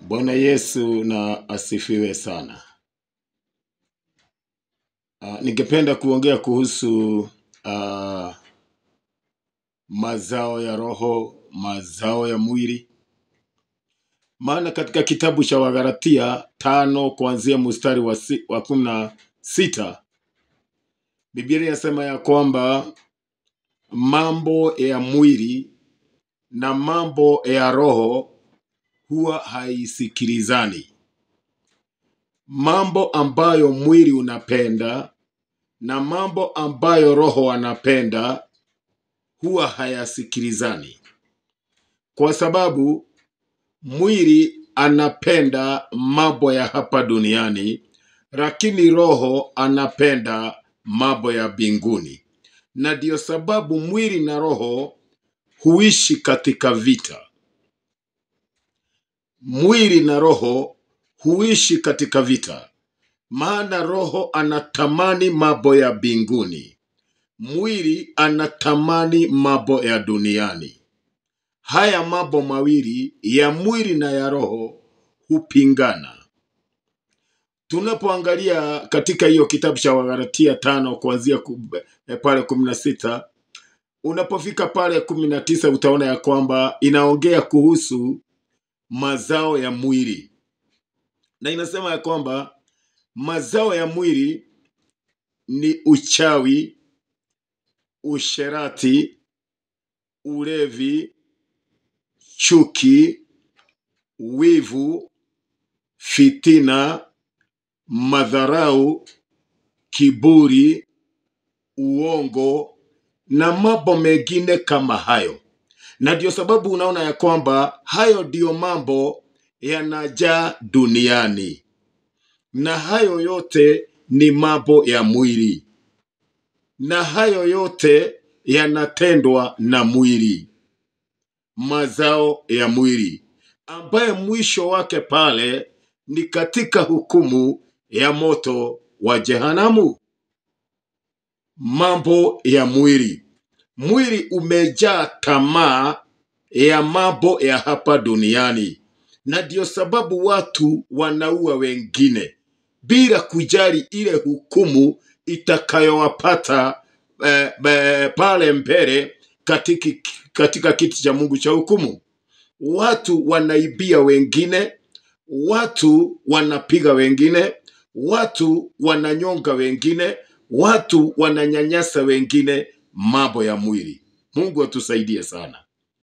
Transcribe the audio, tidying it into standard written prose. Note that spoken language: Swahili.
Bwana Yesu na asifiwe sana. Ningependa kuongea kuhusu mazao ya roho, mazao ya mwili. Maana katika kitabu cha Wagalatia 5 kuanzia mstari wa 16, Biblia inasema ya kwamba mambo ya mwili na mambo ya roho huwa haisikilizani. Mambo ambayo mwili unapenda na mambo ambayo roho anapenda huwa hayasikilizani. Kwa sababu mwili anapenda mambo ya hapa duniani, lakini roho anapenda mambo ya mbinguni. Na ndio sababu mwili na roho huishi katika vita. Mwili na roho huishi katika vita. Maana roho anatamani mambo ya mbinguni. Mwili anatamani mambo ya duniani. Haya mambo mawili ya mwili na ya roho hupingana. Tunapoangalia katika hiyo kitabu cha Wagalatia 5 kuanzia pale 16, unapofika pale 19 utaona ya kwamba inaongea kuhusu mazao ya mwili. Na inasema ya kwamba mazao ya mwili ni uchawi, usherati, ulevi, chuki, wivu, fitina, madharau, kiburi, uongo na mambo mengine kama hayo. Na ndio sababu unaona ya kwamba hayo ndio mambo yanajaa duniani. Na hayo yote ni mambo ya mwili. Na hayo yote yanatendwa na mwili. Mazao ya mwili, ambaye mwisho wake pale ni katika hukumu ya moto wa jehanamu. Mambo ya mwili. Mwili umejaa tamaa ya mambo ya hapa duniani. Na ndio sababu watu wanaua wengine bila kujali ile hukumu itakayowapata pale mbele katika kiti cha Mungu cha hukumu. Watu wanaibia wengine, watu wanapiga wengine, watu wananyonga wengine, watu wananyanyasa wengine. Mambo ya mwili. Mungu atusaidie sana.